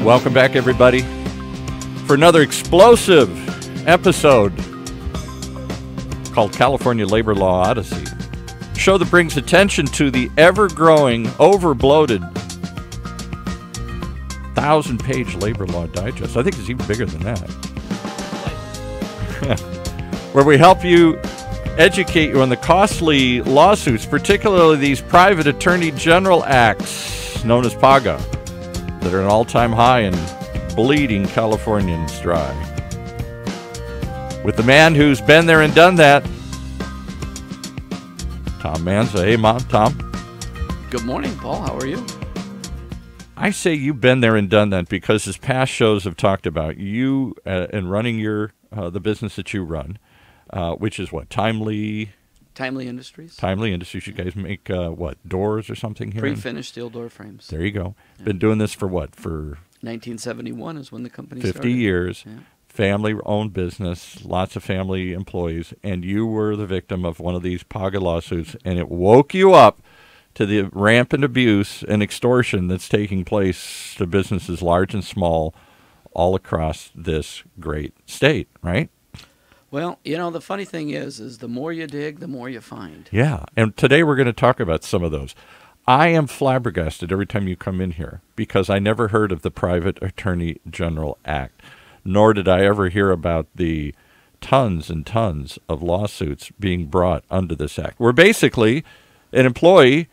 Welcome back, everybody, for another explosive episode called California Labor Law Odyssey. A show that brings attention to the ever-growing, over-bloated 1,000-page labor law digest. I think it's even bigger than that. Where we help you, educate you on the costly lawsuits, particularly these private attorney general acts known as PAGA, that are an all-time high and bleeding Californians dry. With the man who's been there and done that, Tom Manza. Hey, Tom. Good morning, Paul. How are you? I say you've been there and done that because as past shows have talked about, you and running your the business that you run, which is what, Timely Industries. Timely Industries. You guys make what, doors or something here? Pre-finished steel door frames. There you go. Yeah. Been doing this for what? For 1971 is when the company 50 started. years. Yeah. Family-owned business, lots of family employees, and you were the victim of one of these PAGA lawsuits, and it woke you up to the rampant abuse and extortion that's taking place to businesses large and small all across this great state, right? Well, you know, the funny thing is the more you dig, the more you find. Yeah, and today we're going to talk about some of those. I am flabbergasted every time you come in here because I never heard of the Private Attorney General Act, nor did I ever hear about the tons and tons of lawsuits being brought under this act, where basically an employee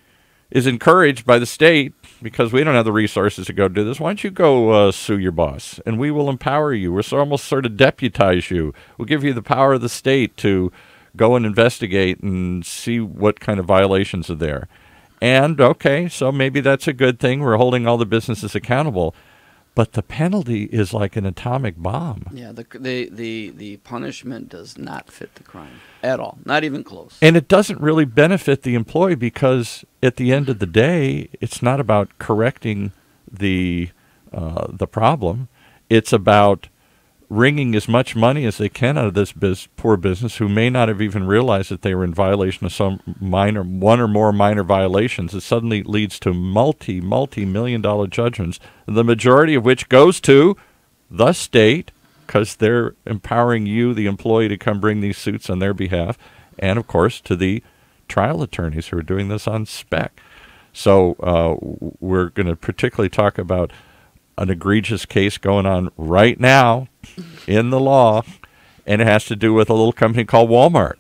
is encouraged by the state, because we don't have the resources to go do this, why don't you go sue your boss, and we will empower you. We'll almost sort of deputize you. We'll give you the power of the state to go and investigate and see what kind of violations are there. And, okay, so maybe that's a good thing. We're holding all the businesses accountable. But the penalty is like an atomic bomb. Yeah, the punishment does not fit the crime at all, not even close. And it doesn't really benefit the employee because at the end of the day, it's not about correcting the problem. It's about wringing as much money as they can out of this poor business who may not have even realized that they were in violation of some one or more minor violations. It suddenly leads to multi-million-dollar judgments, the majority of which goes to the state because they're empowering you, the employee, to come bring these suits on their behalf, and, of course, to the trial attorneys who are doing this on spec. So we're going to particularly talk about an egregious case going on right now in the law, and it has to do with a little company called Walmart.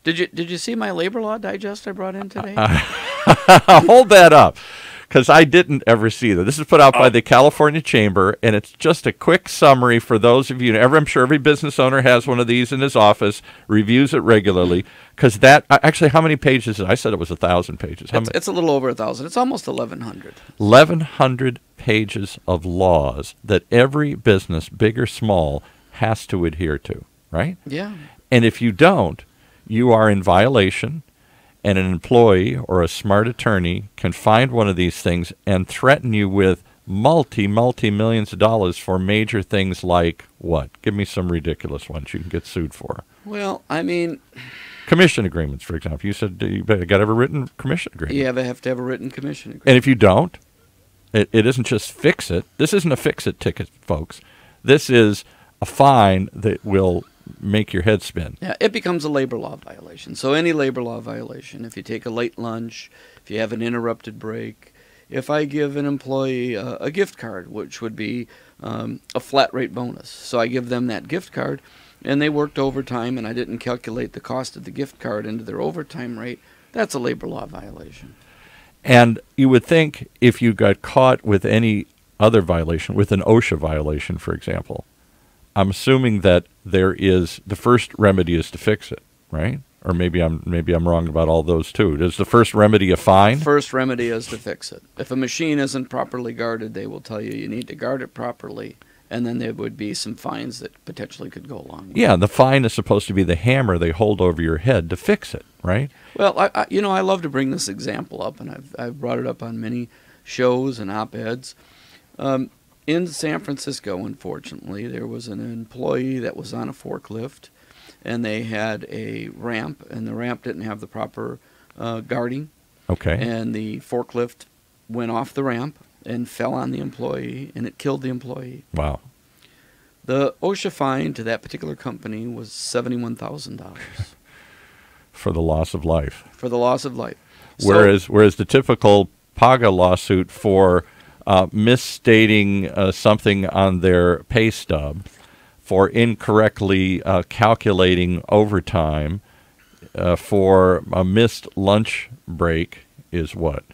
Did you see my labor law digest I brought in today? Hold that up, because I didn't ever see that. This is put out by the California Chamber, and it's just a quick summary for those of you. I'm sure every business owner has one of these in his office, reviews it regularly, because that actually, how many pages is it? I said it was 1,000 pages. It's a little over 1,000. It's almost 1,100. 1,100 pages of laws that every business, big or small, has to adhere to, right? Yeah. And if you don't, you are in violation, and an employee or a smart attorney can find one of these things and threaten you with multi-millions of dollars for major things like what? Give me some ridiculous ones you can get sued for. Well, I mean, commission agreements, for example. You said you got to have a written commission agreement. You have to have a written commission agreement. And if you don't, it isn't just fix it. This isn't a fix-it ticket, folks. This is a fine that will make your head spin. Yeah, it becomes a labor law violation. So any labor law violation, if you take a late lunch, if you have an interrupted break, if I give an employee a gift card, which would be a flat rate bonus, so I give them that gift card, and they worked overtime, and I didn't calculate the cost of the gift card into their overtime rate, that's a labor law violation. And you would think if you got caught with any other violation, with an OSHA violation, for example, I'm assuming that there is the first remedy is to fix it, right? Or maybe I'm wrong about all those too. Is the first remedy a fine? First remedy is to fix it. If a machine isn't properly guarded, they will tell you need to guard it properly, and then there would be some fines that potentially could go along with it. Yeah, the fine is supposed to be the hammer they hold over your head to fix it, right? Well, I love to bring this example up, and I've brought it up on many shows and op-eds. In San Francisco, unfortunately, there was an employee that was on a forklift, and they had a ramp, and the ramp didn't have the proper guarding. Okay. And the forklift went off the ramp, and fell on the employee, and it killed the employee. Wow. The OSHA fine to that particular company was $71,000 For the loss of life. for the loss of life. Whereas the typical PAGA lawsuit for misstating something on their pay stub, for incorrectly calculating overtime, for a missed lunch break is what?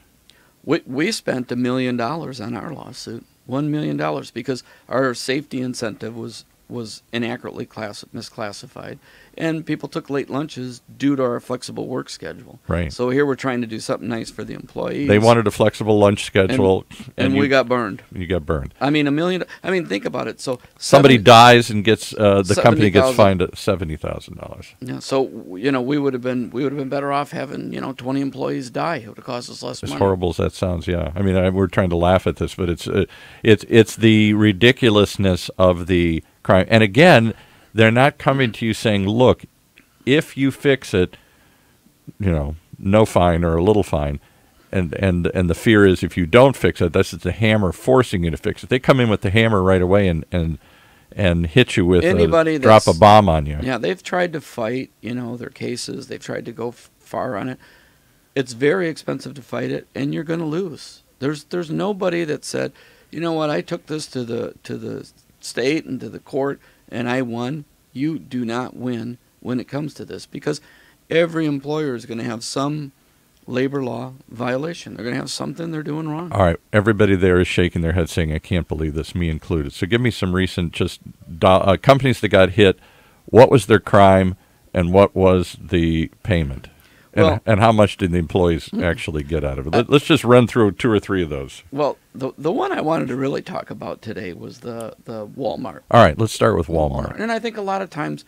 We spent $1 million on our lawsuit, $1 million, because our safety incentive was inaccurately misclassified, and people took late lunches due to our flexible work schedule. Right. So here we're trying to do something nice for the employees. They wanted a flexible lunch schedule, and we got burned. You got burned. I mean, $1 million. I mean, think about it. So Somebody dies and gets the company gets 70,000. fined at $70,000. Yeah. So we would have been better off having 20 employees die. It would have cost us less As money. horrible as that sounds, yeah. I mean, we're trying to laugh at this, but it's the ridiculousness of the crime. And again, they're not coming to you saying, "Look, if you fix it, no fine or a little fine." And the fear is if you don't fix it, this is the hammer forcing you to fix it. They come in with the hammer right away and hit you with drop a bomb on you. Yeah, they've tried to fight, their cases. They've tried to go far on it. It's very expensive to fight it, and you're going to lose. There's nobody that said, you know what, I took this to the state and to the court, and I won. You do not win when it comes to this, because every employer is going to have some labor law violation. They're going to have something they're doing wrong. All right, everybody there is shaking their head saying, I can't believe this, me included. So give me some recent companies that got hit. What was their crime, and what was the payment? And how much did the employees actually get out of it? Let's just run through 2 or 3 of those. Well, the one I wanted to really talk about today was the Walmart. All right, let's start with Walmart. And I think a lot of times,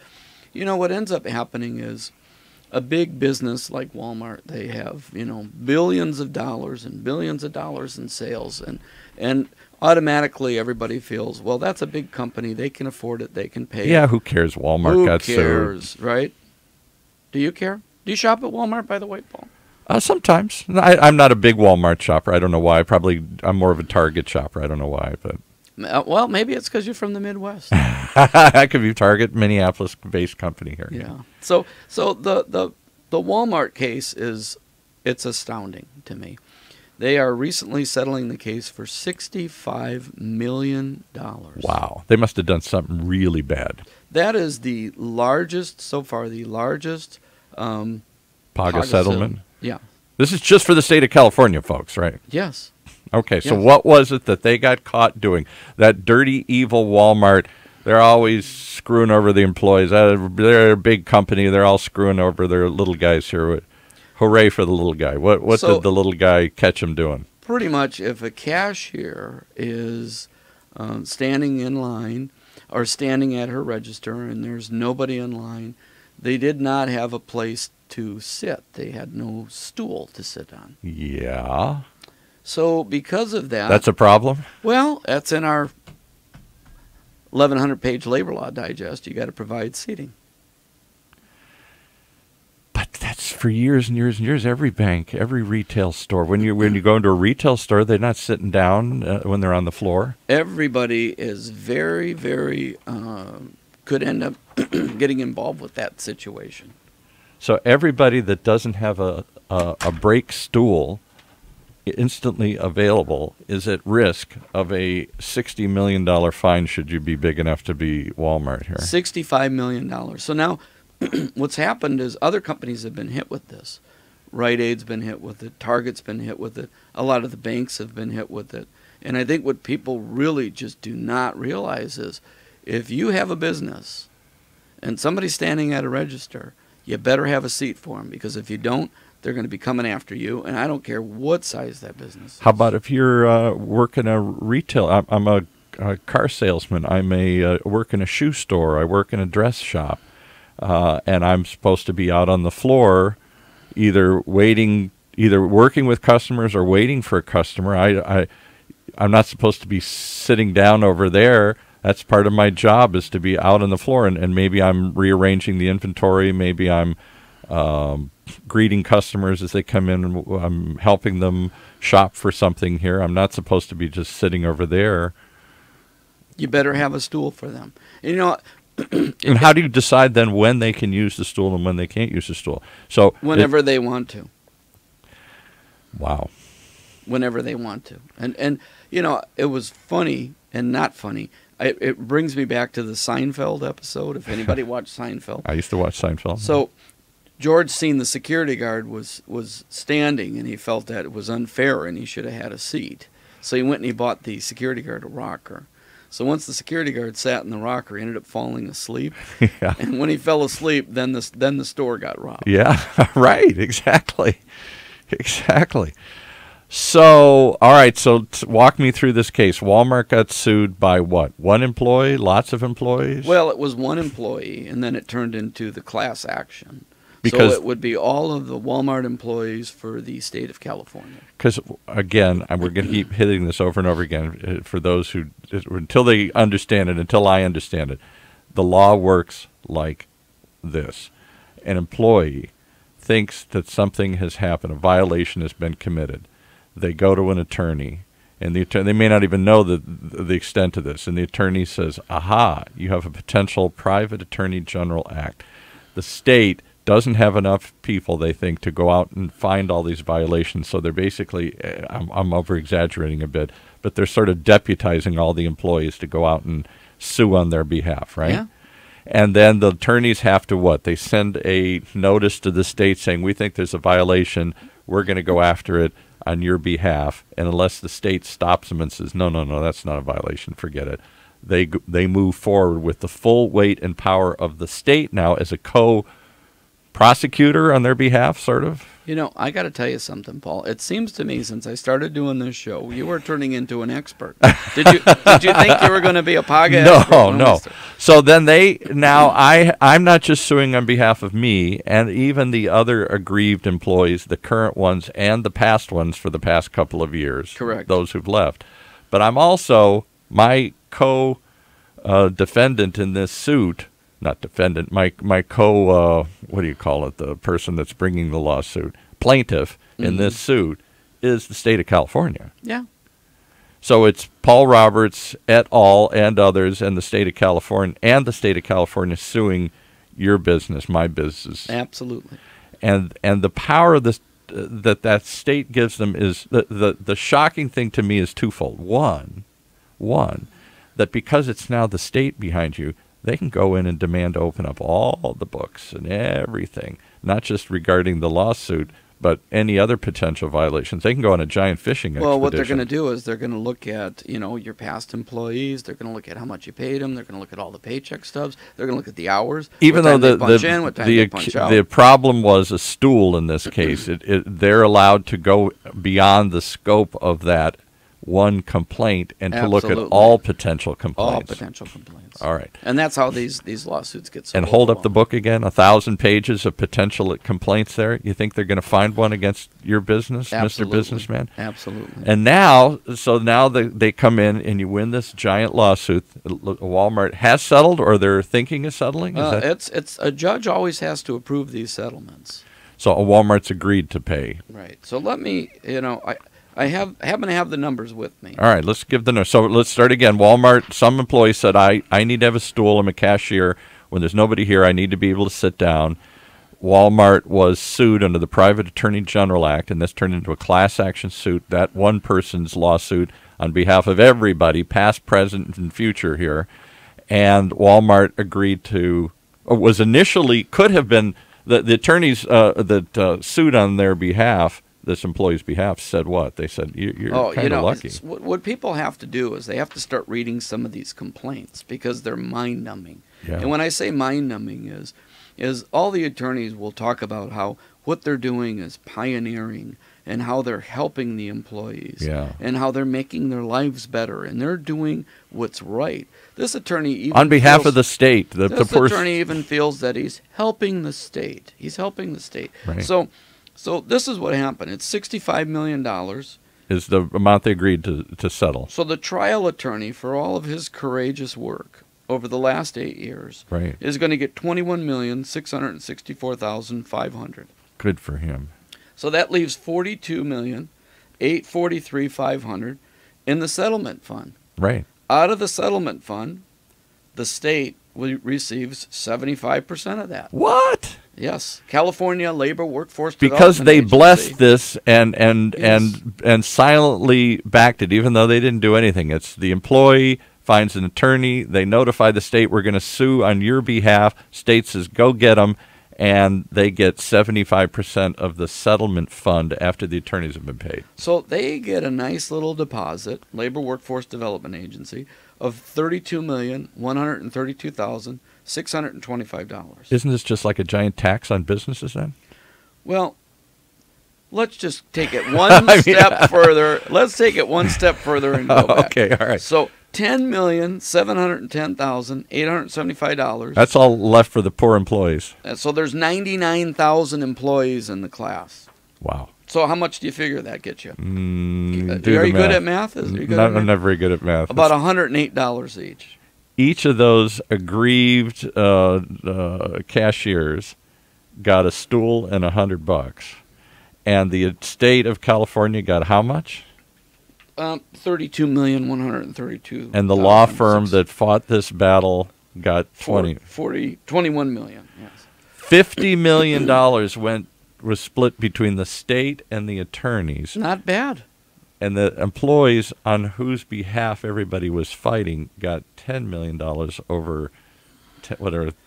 what ends up happening is a big business like Walmart, they have, billions of dollars and billions of dollars in sales. And automatically everybody feels, well, that's a big company. They can afford it. They can pay. Yeah, who cares? Walmart got sued. Who cares, right? Do you care? Do you shop at Walmart, by the way, Paul? Sometimes. I'm not a big Walmart shopper. I don't know why. I'm more of a Target shopper. I don't know why. But well, maybe it's because you're from the Midwest. I could be Target, Minneapolis-based company here. Yeah. So the Walmart case it's astounding to me. They are recently settling the case for $65 million. Wow. They must have done something really bad. That is the largest PAGA settlement? Yeah. This is just for the state of California, folks, right? Yes. Okay, so Yes. what was it that they got caught doing? That dirty, evil Walmart, they're always screwing over the employees. They're a big company. They're all screwing over their little guys here. Hooray for the little guy. What did the little guy catch him doing? Pretty much if a cashier is standing in line or standing at her register and there's nobody in line, they did not have a place to sit. They had no stool to sit on. Yeah. So because of that... That's a problem? Well, that's in our 1,100-page labor law digest. You got to provide seating. But that's for years and years and years. Every bank, every retail store. When you go into a retail store, they're not sitting down when they're on the floor. Everybody is very, very... could end up getting involved with that situation. So everybody that doesn't have a break stool instantly available is at risk of a $60 million fine should you be big enough to be Walmart here. $65 million. So now what's happened is other companies have been hit with this. Rite Aid's been hit with it. Target's been hit with it. A lot of the banks have been hit with it. And I think what people really just do not realize is if you have a business and somebody's standing at a register, you better have a seat for them, because if you don't, they're going to be coming after you, and I don't care what size that business is. How about if you're working a retail? I'm a car salesman. Work in a shoe store. I work in a dress shop, and I'm supposed to be out on the floor, either working with customers or waiting for a customer. I'm not supposed to be sitting down over there. That's part of my job, is to be out on the floor, and maybe I'm rearranging the inventory. Maybe I'm greeting customers as they come in. I'm helping them shop for something here. I'm not supposed to be just sitting over there. You better have a stool for them. And you know, and how do you decide then when they can use the stool and when they can't use the stool? So whenever they want to. Wow. Whenever they want to. And you know, it was funny and not funny. It brings me back to the Seinfeld episode, if anybody watched Seinfeld. I used to watch Seinfeld. So George seen the security guard was standing, and he felt that it was unfair and he should have had a seat. So he went and he bought the security guard a rocker. So once the security guard sat in the rocker, he ended up falling asleep. Yeah. And when he fell asleep, then the store got robbed. Yeah, right, exactly. Exactly. So, all right, so walk me through this case. Walmart got sued by what? One employee? Lots of employees? Well, it was one employee, and then it turned into the class action. Because so it would be all of the Walmart employees for the state of California. Because, again, we're going to keep hitting this over and over again for those who, until they understand it, until I understand it, the law works like this. An employee thinks that something has happened, a violation has been committed. They go to an attorney, and they may not even know the extent of this, and the attorney says, aha, you have a potential private attorney general act. The state doesn't have enough people, they think, to go out and find all these violations, so they're basically, I'm over-exaggerating a bit, but they're sort of deputizing all the employees to go out and sue on their behalf, right? Yeah. And then the attorneys have to what? They send a notice to the state saying, we think there's a violation, we're going to go after it on your behalf, and unless the state stops them and says, no, that's not a violation, forget it, they move forward with the full weight and power of the state now as a co-prosecutor on their behalf, sort of. You know, I got to tell you something, Paul. It seems to me, since I started doing this show, you were turning into an expert. Did you think you were going to be a PAGA expert? No. So then I'm not just suing on behalf of me and even the other aggrieved employees, the current ones and the past ones for the past couple of years. Correct. Those who've left. But I'm also my co-defendant in this suit. Not defendant, my what do you call it, the person that's bringing the lawsuit, plaintiff in this suit, is the state of California. Yeah. So it's Paul Roberts et al. And others and the state of California suing your business, my business. Absolutely. And the power of this that state gives them is, the shocking thing to me is twofold. One, that because it's now the state behind you, they can go in and demand to open up all the books and everything, not just regarding the lawsuit, but any other potential violations. They can go on a giant fishing expedition. Well, what they're going to do is they're going to look at, your past employees. They're going to look at how much you paid them. They're going to look at all the paycheck stubs. They're going to look at the hours. Even though the problem was a stool in this case, they're allowed to go beyond the scope of that one complaint and Absolutely. To look at all potential complaints. All potential complaints. All right. And that's how these lawsuits get so And hold up the book again, 1,000 pages of potential complaints there. You think they're going to find one against your business, Absolutely. Mr. Businessman? Absolutely. And now they come in and you win this giant lawsuit. Walmart has settled, or they're thinking of settling? It's a judge always has to approve these settlements. So Walmart's agreed to pay. Right. So let me, I happen to have the numbers with me. All right, let's give the numbers. So let's start again. Walmart, some employees said, I need to have a stool. I'm a cashier. When there's nobody here, I need to be able to sit down. Walmart was sued under the Private Attorney General Act, and this turned into a class action suit. That one person's lawsuit on behalf of everybody, past, present, and future here. And Walmart agreed to, or was initially, could have been, the attorneys that sued on their behalf, this employee's behalf, said what? They said, you're kind of lucky. What people have to do is they have to start reading some of these complaints because they're mind-numbing. Yeah. And when I say mind-numbing is all the attorneys will talk about how what they're doing is pioneering and how they're helping the employees and how they're making their lives better and they're doing what's right. This attorney even on behalf of the state. This attorney even feels that he's helping the state. He's helping the state. Right. So this is what happened. It's $65 million. Is the amount they agreed to settle. So the trial attorney, for all of his courageous work, over the last 8 years Right. is going to get $21,664,500. Good for him. So that leaves $42,843,500 in the settlement fund. Right. Out of the settlement fund, the state receives 75% of that. What? Yes, California Labor Workforce Because Development they Agency. blessed this and Yes. silently backed it, even though they didn't do anything. It's the employee finds an attorney. They notify the state, we're going to sue on your behalf. State says, go get them. And they get 75% of the settlement fund after the attorneys have been paid. So they get a nice little deposit, Labor Workforce Development Agency, of $32,132,625. Isn't this just like a giant tax on businesses then? Well, let's just take it one step further. Let's take it one step further and go back. Okay, all right. So $10,710,875. That's all left for the poor employees. So there's 99,000 employees in the class. Wow. So how much do you figure that gets you? Do Are the you good math. at math? I'm not very good at math. About $108 each. Each of those aggrieved cashiers got a stool and $100, and the state of California got how much? $32,132,000. And the law firm that fought this battle got 21 million. Yes. $50 million was split between the state and the attorneys, Not bad. and the employees on whose behalf everybody was fighting got $10 million over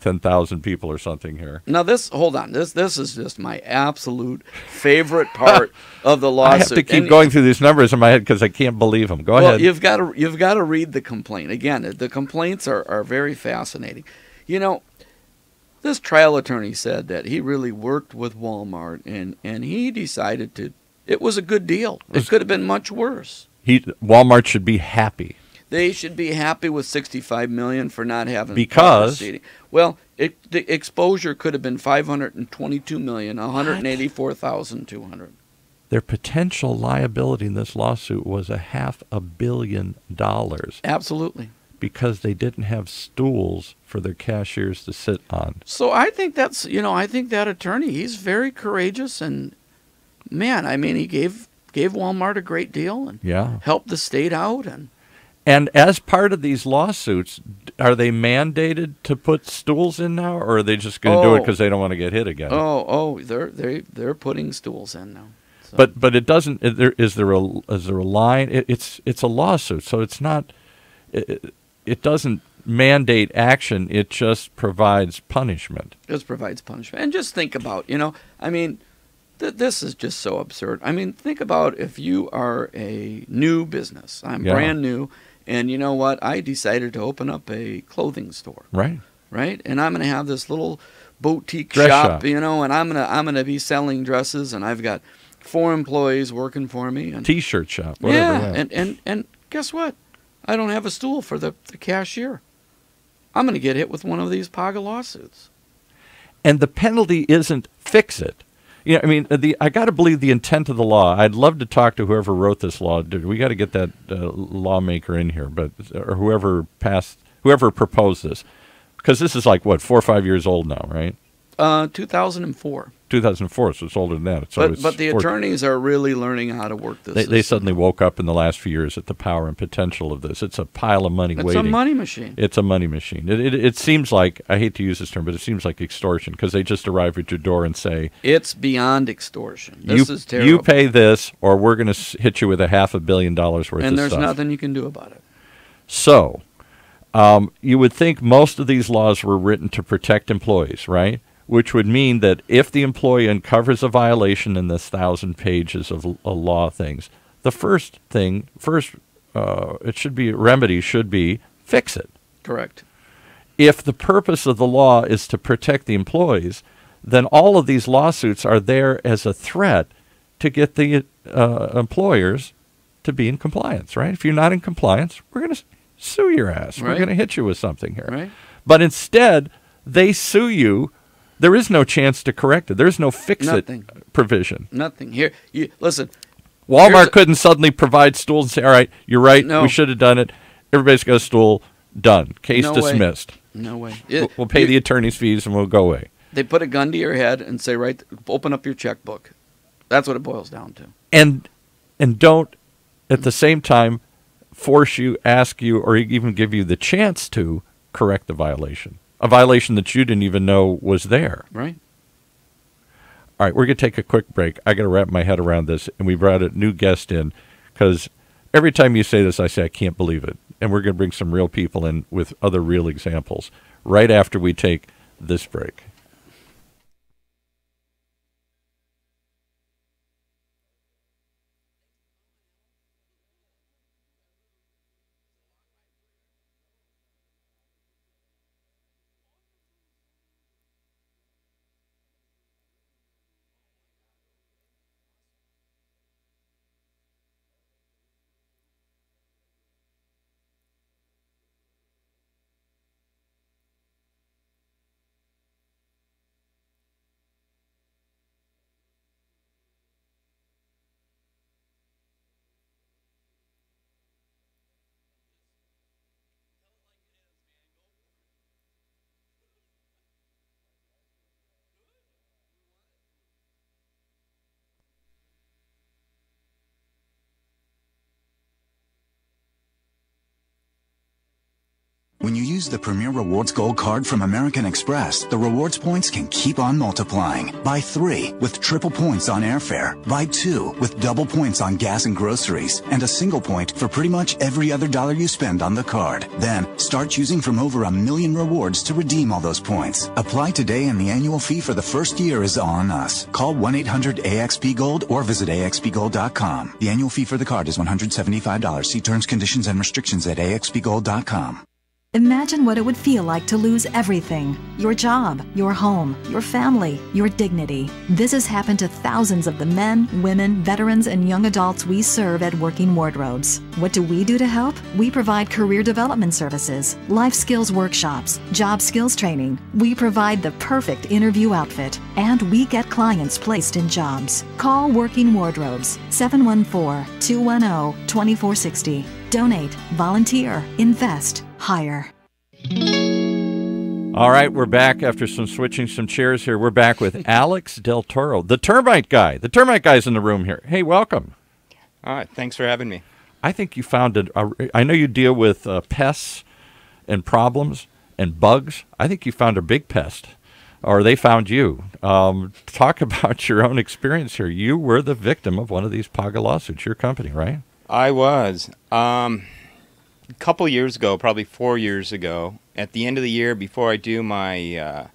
10,000 people or something here. Now hold on. This is just my absolute favorite part of the lawsuit. I have to keep going through these numbers in my head because I can't believe them. Go ahead. You've got to read the complaint. Again, the complaints are very fascinating. You know, this trial attorney said that he really worked with Walmart and he decided it was a good deal. It could have been much worse. Walmart should be happy. They should be happy with $65 million for not having because proceeding. Well, the exposure could have been $522,184,200. Their potential liability in this lawsuit was $500 million. Absolutely. Because they didn't have stools for their cashiers to sit on. So I think I think that attorney, he's very courageous, and man, I mean, he gave Walmart a great deal and helped the state out. And as part of these lawsuits, are they mandated to put stools in now, or are they just going to do it because they don't want to get hit again? They're putting stools in now. So. But it doesn't. Is there a line? It's a lawsuit, so it's not. It doesn't mandate action. It just provides punishment. It just provides punishment. And just think about, I mean, this is just so absurd. I mean, think about if you are a new business. I'm brand new. And you know what? I decided to open up a clothing store. Right. Right? And I'm going to have this little boutique dress shop, and I'm going to be selling dresses, and I've got 4 employees working for me. And T-shirt shop, whatever. Yeah. And guess what? I don't have a stool for the cashier. I'm going to get hit with one of these PAGA lawsuits. And the penalty isn't fix it. I mean, I got to believe the intent of the law. I'd love to talk to whoever wrote this law. We got to get that lawmaker in here, or whoever proposed this, because this is like 4 or 5 years old now, right? 2004. 2004, so it's older than that. But the attorneys are really learning how to work this. They suddenly woke up in the last few years at the power and potential of this. It's a pile of money waiting. It's a money machine. It's a money machine. It seems like, I hate to use this term, but it seems like extortion, because they just arrive at your door and say, it's beyond extortion. This is terrible. You pay this, or we're going to hit you with $500 million worth of stuff. And there's nothing you can do about it. So, you would think most of these laws were written to protect employees, right? Which would mean that if the employee uncovers a violation in this 1,000 pages of law things, the first remedy should be fix it. Correct. If the purpose of the law is to protect the employees, then all of these lawsuits are there as a threat to get the employers to be in compliance, right? If you're not in compliance, we're going to sue your ass. Right. We're going to hit you with something here. Right. But instead, they sue you. There is no chance to correct it. There's no fix-it provision. Nothing. Here, listen. Walmart couldn't suddenly provide stools and say, all right, you're right, No. we should have done it. Everybody's got a stool. Done. Case No way. dismissed. No way. We'll pay the attorney's fees and we'll go away. They put a gun to your head and say, right, open up your checkbook. That's what it boils down to. And don't, at the same time, force you, ask you, or even give you the chance to correct the violation. A violation that you didn't even know was there. Right. All right, we're going to take a quick break. I got to wrap my head around this, and we brought a new guest in because every time you say this, I say, I can't believe it. And we're going to bring some real people in with other real examples right after we take this break. When you use the Premier Rewards Gold Card from American Express, the rewards points can keep on multiplying. Buy 3 with triple points on airfare. Buy 2 with double points on gas and groceries. And a single point for pretty much every other dollar you spend on the card. Then, start choosing from over 1 million rewards to redeem all those points. Apply today and the annual fee for the first year is on us. Call 1-800-AXP-GOLD or visit AXPGold.com. The annual fee for the card is $175. See terms, conditions, and restrictions at AXPGold.com. Imagine what it would feel like to lose everything. Your job, your home, your family, your dignity. This has happened to thousands of the men, women, veterans, and young adults we serve at Working Wardrobes. What do we do to help? We provide career development services, life skills workshops, job skills training. We provide the perfect interview outfit, and we get clients placed in jobs. Call Working Wardrobes, 714-210-2460. Donate, volunteer, invest, hire. All right, we're back after switching some chairs here. We're back with Alex Del Toro, the termite guy. The termite guy's in the room here. Hey, welcome. All right, thanks for having me. I think you found I know you deal with pests and problems and bugs. I think you found a big pest, or they found you. Talk about your own experience here. You were the victim of one of these PAGA lawsuits, your company, right? I was. A couple years ago, probably 4 years ago, at the end of the year before I do my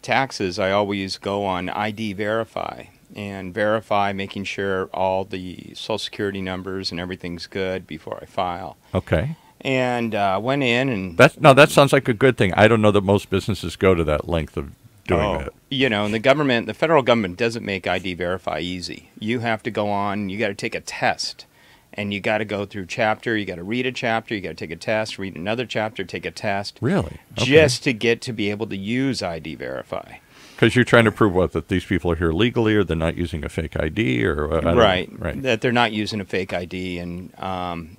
taxes, I always go on ID Verify and verify, making sure all the Social Security numbers and everything's good before I file. Okay. And went in and... that sounds like a good thing. I don't know that most businesses go to that length of doing that. You know, and the federal government doesn't make ID Verify easy. You have to go on, you got to take a test. And you got to go through chapter, you got to read a chapter, you got to take a test, read another chapter, take a test. Really? Okay. Just to get to be able to use ID Verify. Because you're trying to prove what? That these people are here legally, or they're not using a fake ID, or right. That they're not using a fake ID. And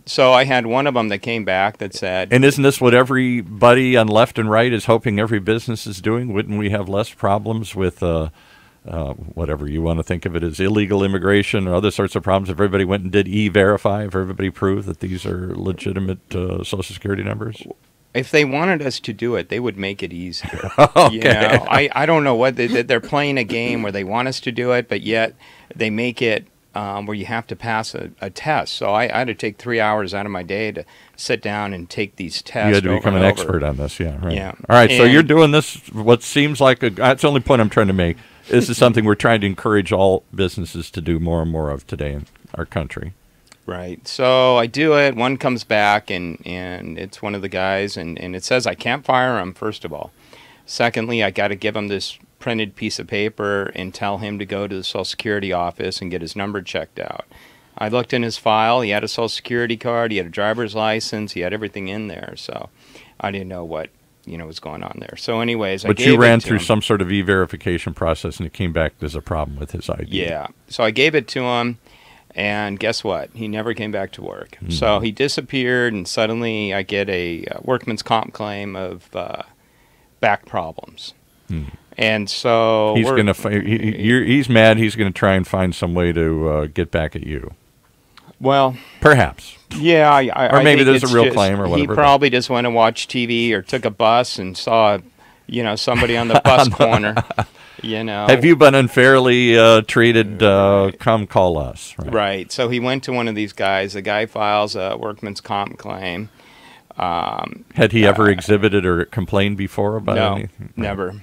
so I had one of them that came back that said... And isn't this what everybody on left and right is hoping every business is doing? Wouldn't we have less problems with... whatever you want to think of it as illegal immigration or other sorts of problems, if everybody went and did E-Verify, if everybody proved that these are legitimate Social Security numbers? If they wanted us to do it, they would make it easier. Okay. You know, I don't know what they're playing a game where they want us to do it, but yet they make it where you have to pass a test. So I had to take 3 hours out of my day to sit down and take these tests. You had to become an expert on this, yeah. Right. Yeah. All right, so you're doing this, what seems like that's the only point I'm trying to make. This is something we're trying to encourage all businesses to do more and more of today in our country. Right. So I do it. One comes back, and it's one of the guys, and it says I can't fire him, first of all. Secondly, I got to give him this printed piece of paper and tell him to go to the Social Security office and get his number checked out. I looked in his file. He had a Social Security card. He had a driver's license. He had everything in there. So I didn't know what was going on there. So anyways, but you ran through some sort of e-verification process, and it came back there's a problem with his ID. Yeah. So I gave it to him, And guess what? He never came back to work. So he disappeared, and suddenly I get a workman's comp claim of back problems. And so he's going to he's mad. He's going to try and find some way to get back at you. Well, perhaps. Yeah, or maybe there's a real claim or whatever. He probably just went and watched TV or took a bus and saw, somebody on the bus corner. Have you been unfairly treated? Come call us. Right. So he went to one of these guys. The guy files a workman's comp claim. Had he ever exhibited or complained before about anything? No, never.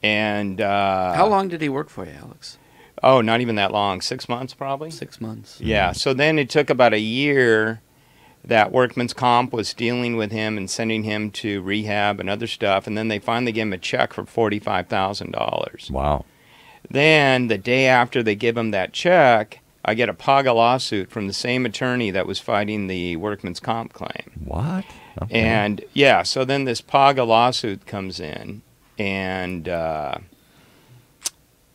And how long did he work for you, Alex? Oh, not even that long. 6 months, probably. 6 months. Yeah. So then it took about a year that workman's comp was dealing with him and sending him to rehab and other stuff, and then they finally gave him a check for $45,000. Wow. Then the day after they give him that check, I get a PAGA lawsuit from the same attorney that was fighting the workman's comp claim. What? Okay. And yeah, so then this PAGA lawsuit comes in, and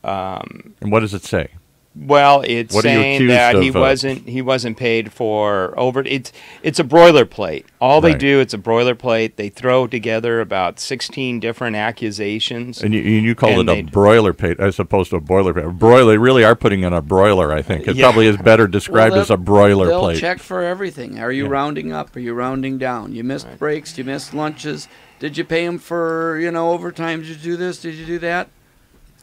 what does it say? Well, it's saying that he wasn't paid for over. It's a boilerplate. All they do, it's a boilerplate. They throw together about 16 different accusations. And you call it a boilerplate as opposed to a boilerplate. They really are putting in a broiler. I think it probably is better described as a boilerplate. They'll check for everything. Are you rounding up? Are you rounding down? You missed breaks. You missed lunches. Did you pay him for overtime? Did you do this? Did you do that?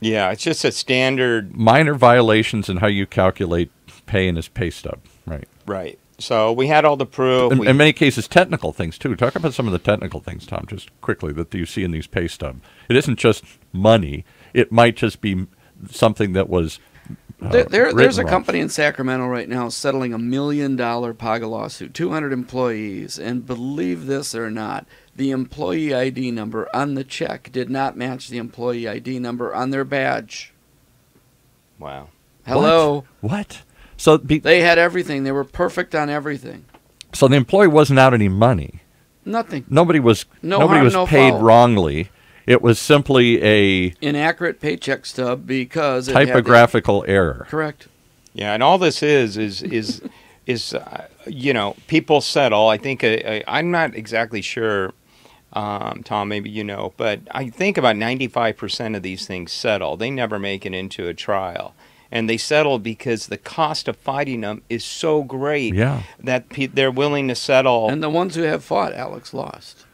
Yeah, it's just a standard... minor violations in how you calculate pay in his pay stub, right? Right. So we had all the proof. In many cases, technical things, too. Talk about some of the technical things, Tom, just quickly, that you see in these pay stubs. It isn't just money. It might just be something that was there's a company in Sacramento right now settling $1 million PAGA lawsuit, 200 employees, and believe this or not, the employee ID number on the check did not match the employee ID number on their badge. Wow. Hello. What? So they had everything. They were perfect on everything. So the employee wasn't out any money. Nothing. Nobody was paid wrongly. It was simply a inaccurate paycheck stub because typographical error. Correct. Yeah, and all this is people settle. I think I'm not exactly sure. Tom, maybe you know, but I think about 95% of these things settle. They never make it into a trial. And they settle because the cost of fighting them is so great that they're willing to settle. And the ones who have fought, Alex, lost.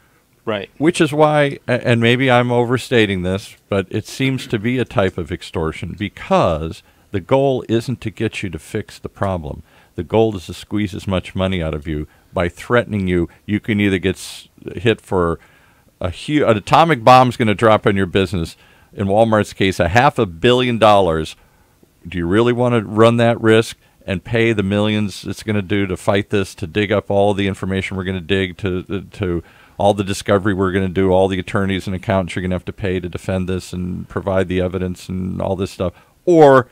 Right. Which is why, and maybe I'm overstating this, but it seems to be a type of extortion because the goal isn't to get you to fix the problem. The goal is to squeeze as much money out of you by threatening you. You can either get hit for an atomic bomb's going to drop on your business. In Walmart's case, $500 million. Do you really want to run that risk and pay the millions it's going to do to fight this, to dig up all the information we're going to dig, to all the discovery we're going to do, all the attorneys and accountants you're going to have to pay to defend this and provide the evidence and all this stuff? Or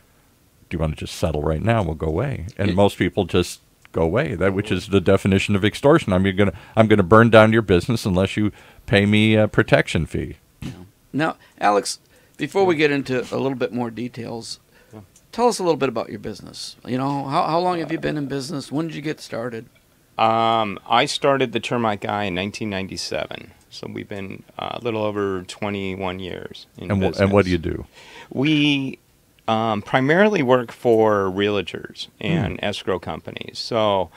do you want to just settle right now and we'll go away? And most people just go away, which is the definition of extortion. I'm going to burn down your business unless you pay me a protection fee. Now, Alex, before we get into a little bit more details, tell us a little bit about your business. How long have you been in business? When did you get started? I started the Termite Guy in 1997, so we've been a little over 21 years in business. And what do you do? We primarily work for realtors and escrow companies. So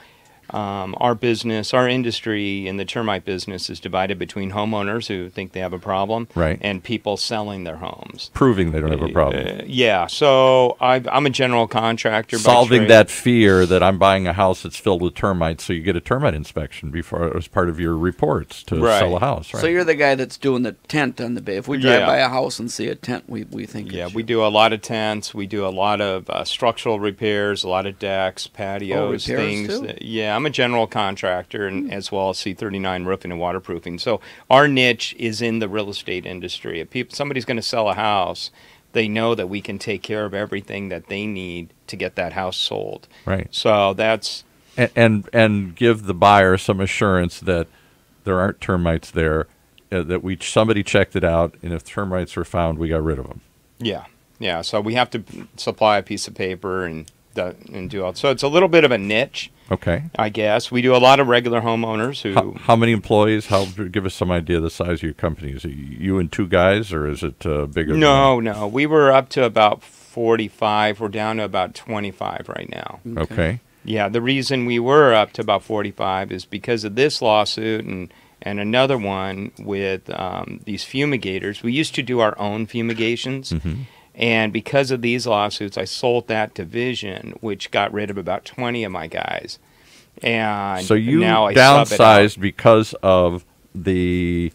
our business, our industry in the termite business is divided between homeowners who think they have a problem and people selling their homes. Proving they don't have a problem. Yeah, so I'm a general contractor. Solving that fear that I'm buying a house that's filled with termites, so you get a termite inspection before as part of your reports to sell a house. Right? So you're the guy that's doing the tent on the bay. If we drive by a house and see a tent, we think we do a lot of tents. We do a lot of structural repairs, a lot of decks, patios, things. I'm a general contractor and as well as C39 roofing and waterproofing. So our niche is in the real estate industry. If somebody's going to sell a house, they know that we can take care of everything that they need to get that house sold. Right. So that's and give the buyer some assurance that there aren't termites there, that somebody checked it out, and if termites were found, we got rid of them. Yeah. So we have to supply a piece of paper and and do all. So it's a little bit of a niche. Okay. I guess we do a lot of regular homeowners who. How many employees? Give us some idea of the size of your company. Is it you and 2 guys, or is it bigger? No. We were up to about 45. We're down to about 25 right now. Okay. Yeah, the reason we were up to about 45 is because of this lawsuit and another one with these fumigators. We used to do our own fumigations. Mm-hmm. And because of these lawsuits, I sold that division, which got rid of about 20 of my guys. And so you now I downsized because of the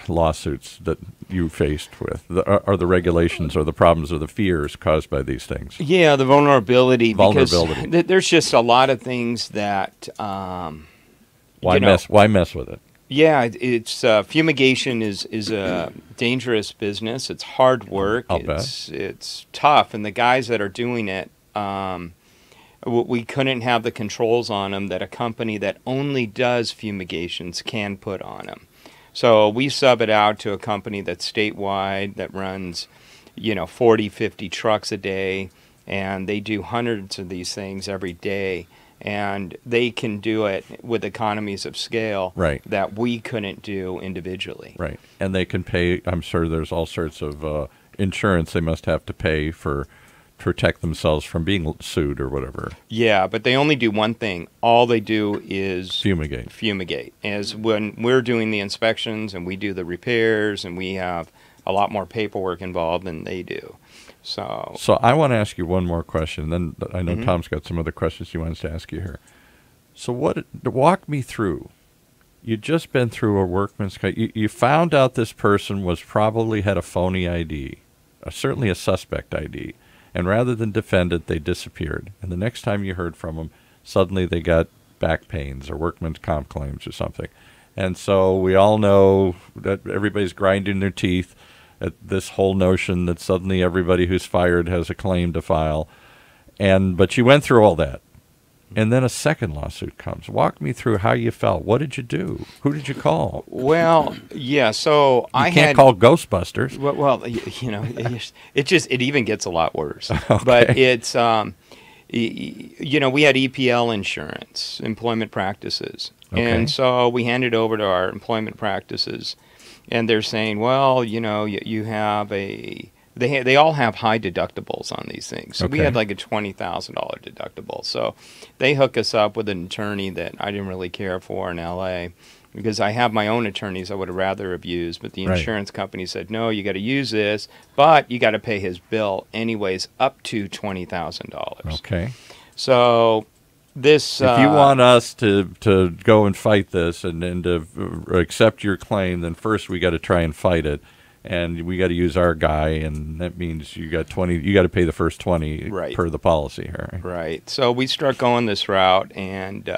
lawsuits that you faced with, or the regulations, or the problems, or the fears caused by these things. Yeah, the vulnerability. Vulnerability. Because there's just a lot of things that. Why mess with it? Yeah, it's fumigation is a dangerous business. It's hard work. It's tough, and the guys that are doing it, we couldn't have the controls on them that a company that only does fumigations can put on them. So we sub it out to a company that's statewide that runs, 40, 50 trucks a day, and they do hundreds of these things every day. And they can do it with economies of scale that we couldn't do individually. Right. And they can pay, I'm sure there's all sorts of insurance they must have to pay to protect themselves from being sued or whatever. Yeah, but they only do one thing. All they do is fumigate. As when we're doing the inspections and we do the repairs, and we have a lot more paperwork involved than they do. So I want to ask you one more question. Then I know Tom's got some other questions he wants to ask you here. So walk me through. You'd just been through a workman's comp. You found out this person probably had a phony ID, certainly a suspect ID, and rather than defend it, they disappeared. And the next time you heard from them, suddenly they got back pains or workman's comp claims or something. And so we all know that everybody's grinding their teeth at this whole notion that suddenly everybody who's fired has a claim to file. But you went through all that. And then a second lawsuit comes. Walk me through how you felt. What did you do? Who did you call? Well, yeah, so I can't call Ghostbusters. Well, it even gets a lot worse. Okay. But it's, we had EPL insurance, employment practices. Okay. And so we handed over to our employment practices. And they're saying, well, you have they all have high deductibles on these things. So we had like a $20,000 deductible. So they hook us up with an attorney that I didn't really care for in L.A. because I have my own attorneys I would have rather have used. But the insurance company said, no, you got to use this, but you got to pay his bill anyways up to $20,000. Okay. So this, if you want us to go and fight this and to accept your claim, then first we got to try and fight it, and we got to use our guy, and that means you got to pay the first 20 per the policy here. Right. So we start going this route, and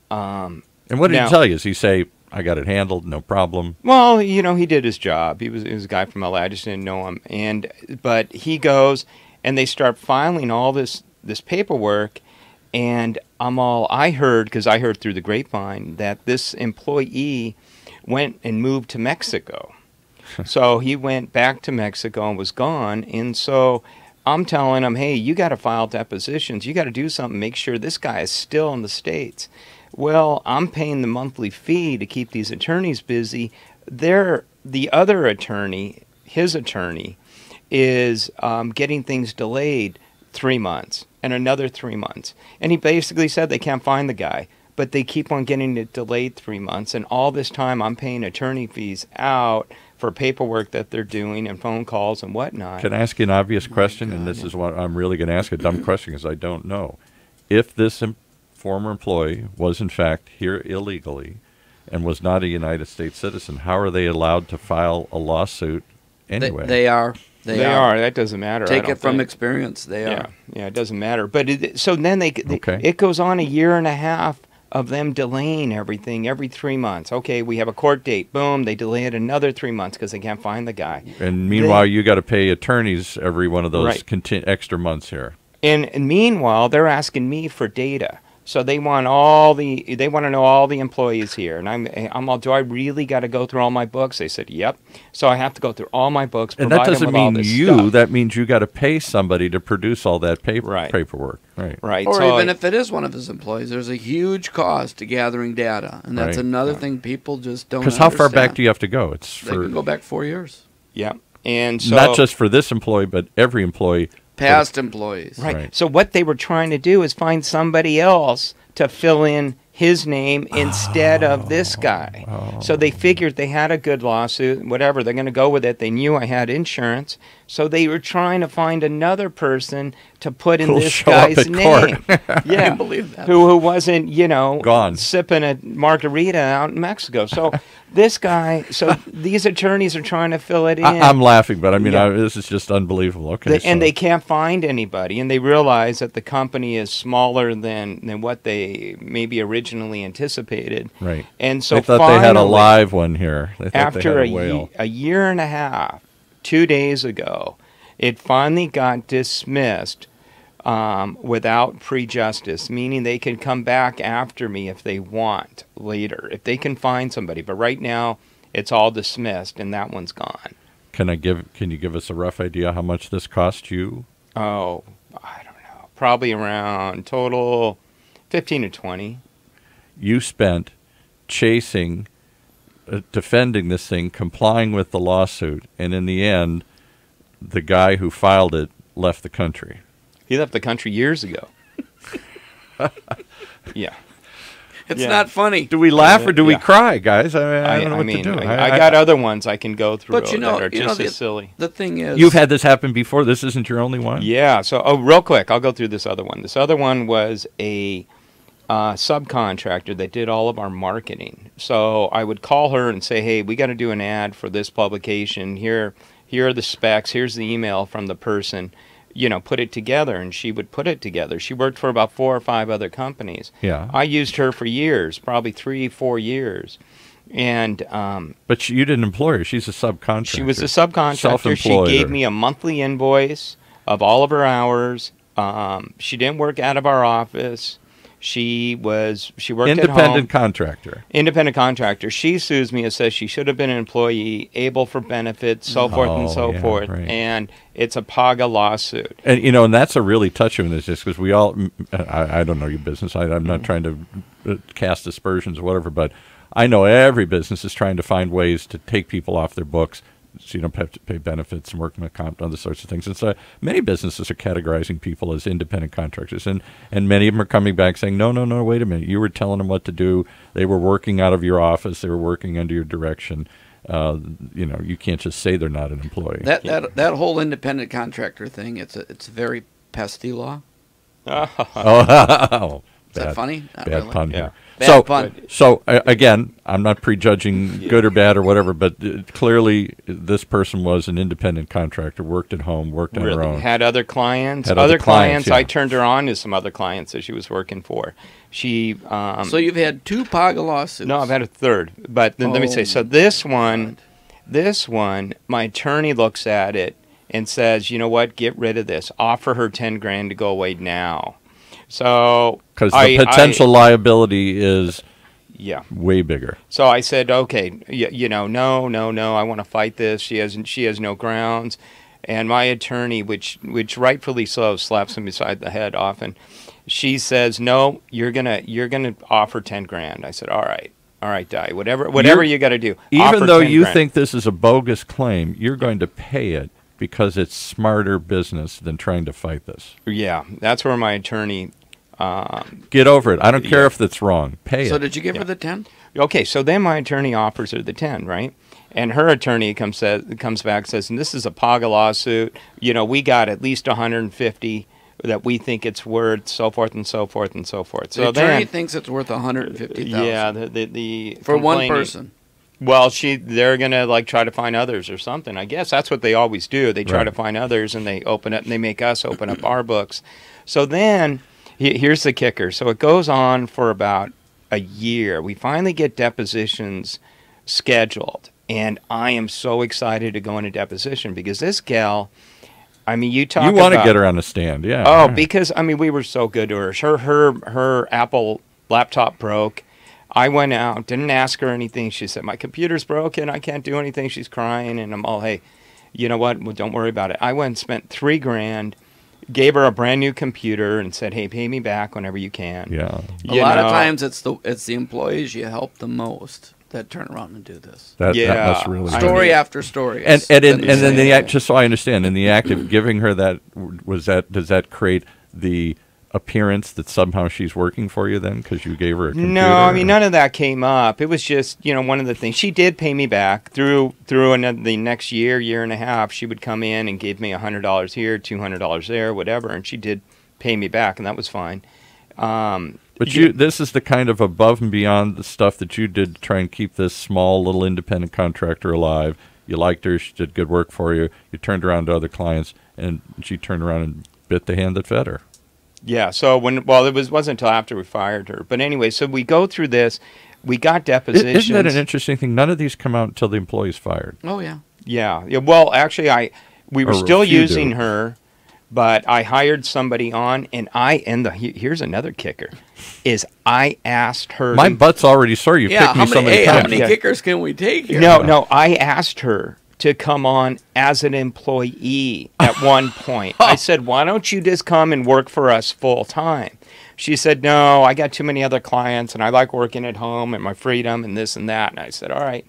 what did he tell you? Does he say, I got it handled, no problem? Well, he did his job. He was a guy from LA. I just didn't know him, but he goes, and they start filing all this paperwork. And I heard, because I heard through the grapevine, that this employee went and moved to Mexico. So he went back to Mexico and was gone. And so I'm telling him, hey, you got to file depositions. You got to do something, make sure this guy is still in the States. Well, I'm paying the monthly fee to keep these attorneys busy. The other attorney, his attorney, is getting things delayed 3 months. And another 3 months. And he basically said they can't find the guy, but they keep on getting it delayed 3 months. And all this time I'm paying attorney fees out for paperwork that they're doing and phone calls and whatnot. Can I ask you an obvious question? And this is what I'm really going to ask, a dumb question because I don't know. If this former employee was in fact here illegally and was not a United States citizen, how are they allowed to file a lawsuit anyway? They are. They are. That doesn't matter. Take it from experience. They are. Yeah, it doesn't matter. But so then it goes on a year and a half of them delaying everything every 3 months. Okay, we have a court date. Boom, they delay it another 3 months because they can't find the guy. And meanwhile, you got to pay attorneys every one of those extra months here. And meanwhile, they're asking me for data. So they want to know all the employees here, and I'm all, do I really got to go through all my books? They said, yep. So I have to go through all my books. And that provide them doesn't with all mean this you. stuff. That means you got to pay somebody to produce all that paperwork. Right. Right. Or so even if it is one of his employees, there's a huge cost to gathering data, and that's Right. another thing people just don't. Because how far back do you have to go? It's They can go back 4 years. yeah, and so not just for this employee, but every employee. Past employees. right. So what they were trying to do is find somebody else to fill in his name instead of this guy. So they figured they had a good lawsuit, whatever, they're going to go with it. They knew I had insurance, so they were trying to find another person to put in Who'll this show up guy's at court. name. I Yeah, can't believe that. who wasn't, you know, Gone. sipping a margarita out in Mexico. So this guy, so these attorneys are trying to fill it in. I'm laughing, but I mean, Yeah. this is just unbelievable. Okay, And they can't find anybody, and they realize that the company is smaller than what they maybe originally anticipated. right. And so they thought they had a finally, live one here. They thought after they had a whale. a year and a half, 2 days ago, it finally got dismissed without prejudice, meaning they can come back after me if they want later, if they can find somebody. But right now, it's all dismissed, and that one's gone. Can you give us a rough idea how much this cost you? Oh, I don't know. Probably around total 15 to 20. You spent chasing, defending this thing, complying with the lawsuit, and in the end, the guy who filed it left the country. He left the country years ago. Yeah. It's Yeah. not funny. Do we laugh or do we Yeah. cry, guys? I don't know what mean, to do. I got other ones I can go through But you know, that are just as silly. the thing is, You've had this happen before. This isn't your only one. Yeah. So, real quick, I'll go through this other one. This other one was a subcontractor that did all of our marketing. So I would call her and say, hey, we got to do an ad for this publication. Here are the specs. Here's the email from the person. You know, put it together. And she would put it together. She worked for about 4 or 5 other companies. Yeah. I used her for years, probably 3-4 years. And But you didn't employ her. She's a subcontractor. she was a subcontractor. She Self-employed gave or- me a monthly invoice of all of her hours. She didn't work out of our office. She worked at home. Independent contractor. Independent contractor. She sues me and says she should have been an employee, able for benefits, so forth and so yeah, forth. right. And it's a PAGA lawsuit. And you know, and that's a really touchy one, is just because we all. I don't know your business. I'm not trying to cast aspersions or whatever, but I know every business is trying to find ways to take people off their books, so you don't have to pay benefits and workman's comp and other sorts of things. And so many businesses are categorizing people as independent contractors, and many of them are coming back saying, no, wait a minute, you were telling them what to do. They were working out of your office. They were working under your direction. You know, you can't just say they're not an employee. that whole independent contractor thing, it's a very pesty law. Oh, Is that funny? Not Bad really. pun Yeah. here. Bad pun. So again, I'm not prejudging good or bad or whatever, but clearly this person was an independent contractor, worked at home, worked on her own. Had other clients. Had other clients, yeah. I turned her on to some other clients that she was working for. She. So you've had 2 PAGA lawsuits. No, I've had a third. But then let me say, so this one, my attorney looks at it and says, you know what, get rid of this. Offer her $10,000 to go away now. So Because the potential liability is way bigger. So I said, okay, no, I want to fight this. She has no grounds. And my attorney, which rightfully so, slaps him beside the head often. She says, no, you're gonna offer $10,000. I said, all right, Di, whatever you got to do. Even offer though you $10,000. think this is a bogus claim, you're going to pay it because it's smarter business than trying to fight this. Yeah, that's where my attorney. Get over it. I don't care if that's wrong. Pay So it. did you give her the 10? Okay, so then my attorney offers her the 10, right? And her attorney comes back and says, and this is a PAGA lawsuit. You know, we got at least 150 that we think it's worth, so forth and so forth and so forth. The attorney thinks it's worth $150,000. Yeah, the for one complaining- person. Well, they're gonna try to find others or something. I guess that's what they always do. They try Right. to find others, and they open up and they make us open up our books. So then, here's the kicker. So it goes on for about a year. We finally get depositions scheduled, and I am so excited to go into deposition because this gal I mean, you talk. You want to get her on the stand, yeah. Oh, right. because I mean, we were so good to her. Her Apple laptop broke. I went out, didn't ask her anything. She said, my computer's broken. I can't do anything. She's crying. And I'm all, hey, you know what? Well, don't worry about it. I went and spent $3,000, gave her a brand new computer and said, hey, pay me back whenever you can. Yeah. A lot of times it's the employees you help the most that turn around and do this. That must really Story after story. And then the act, just so I understand, in the act of giving her that, does that create the appearance that somehow she's working for you then because you gave her a computer? No, I mean, none of that came up. It was just, one of the things. She did pay me back through the next year and a half. She would come in and give me $100 here, $200 there, whatever, and she did pay me back, and that was fine. But this is the kind of above and beyond the stuff that you did to try and keep this small little independent contractor alive. You liked her. She did good work for you. You turned around to other clients, and she turned around and bit the hand that fed her. Yeah, so it wasn't until after we fired her. But anyway, so we go through this. We got depositions. Isn't that an interesting thing? None of these come out until the employee's fired. Oh, yeah. Yeah. Well, actually, we were still using her, but I hired somebody on, and here's another kicker, is I asked her. My butt's already sore. You picked me so many times. How many kickers can we take here? No, I asked her to come on as an employee at one point. I said, why don't you just come and work for us full time? She said, no, I got too many other clients and I like working at home and my freedom and this and that. And I said, all right,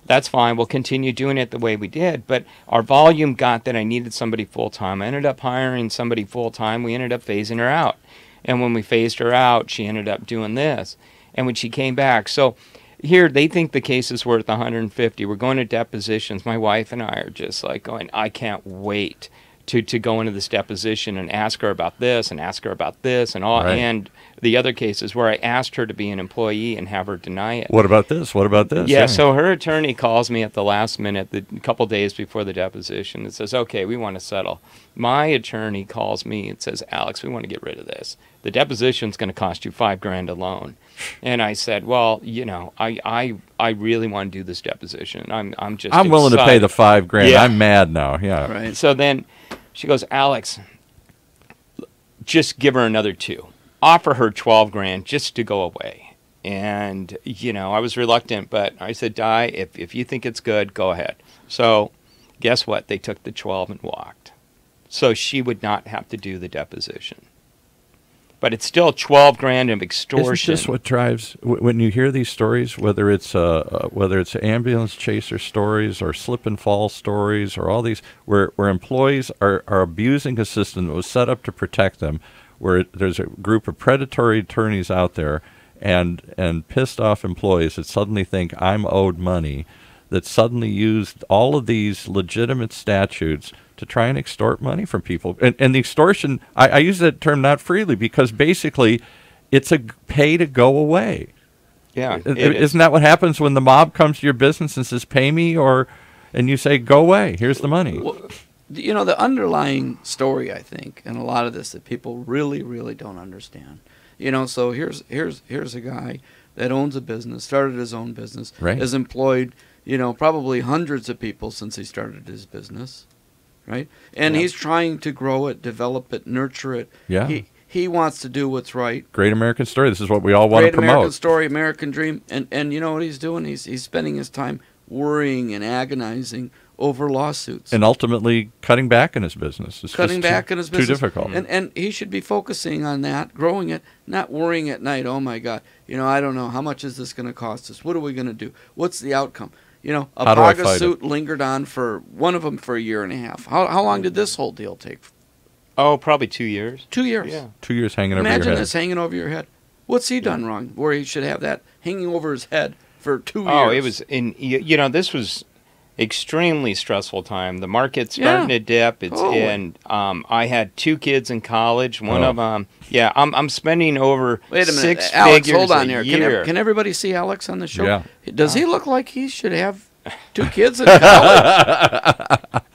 that's fine. We'll continue doing it the way we did. But our volume got that I needed somebody full time. I ended up hiring somebody full time. We ended up phasing her out. And when we phased her out, she ended up doing this. And when she came back, so here, they think the case is worth 150. We're going to depositions. My wife and I are just like going, I can't wait to go into this deposition and ask her about this and ask her about this and all. Right. And the other cases where I asked her to be an employee and have her deny it. What about this? What about this? Yeah, so her attorney calls me at the last minute, a couple days before the deposition, and says, okay, we want to settle. My attorney calls me and says, Alex, we want to get rid of this. The deposition's going to cost you $5,000 alone. And I said, well, I really want to do this deposition. I'm willing to pay the $5,000. Yeah. I'm mad now. Yeah. Right. So then she goes, Alex, just give her another $2,000. Offer her $12,000 just to go away. And I was reluctant, but I said, Di, if you think it's good, go ahead. So guess what? They took the $12,000 and walked. So she would not have to do the deposition. But it's still $12,000 of extortion. Isn't this what drives when you hear these stories? Whether it's ambulance chaser stories or slip and fall stories or all these where employees are abusing a system that was set up to protect them, where there's a group of predatory attorneys out there and pissed off employees that suddenly think I'm owed money, that suddenly used all of these legitimate statutes to try and extort money from people. And the extortion, I use that term not freely because basically it's a pay to go away. Yeah. Isn't that what happens when the mob comes to your business and says, pay me, and you say, go away, here's the money? Well, the underlying story, I think, and a lot of this that people really, really don't understand. So here's a guy that owns a business, started his own business, right. has employed, probably hundreds of people since he started his business. Right, and he's trying to grow it, develop it, nurture it. Yeah, he wants to do what's right. Great American story. This is what we all want to promote. Great American story, American dream, and you know what he's doing? He's spending his time worrying and agonizing over lawsuits, and ultimately cutting back in his business. It's cutting back in his business. Too difficult. And he should be focusing on that, growing it, not worrying at night. Oh my God, I don't know how much is this going to cost us? What are we going to do? What's the outcome? A PAGA suit lingered on for one of them for a year and a half. How long did this whole deal take? Oh, probably 2 years. 2 years. Yeah. 2 years hanging over your head. Imagine this hanging over your head. What's he done wrong where he should have that hanging over his head for 2 years? Oh, it was this was extremely stressful time. The market's starting to dip. I had 2 kids in college. One of them, I'm spending over Wait a minute, 6 Alex, figures hold on a here. year. Can everybody see Alex on the show? Yeah. Does he look like he should have 2 kids in college?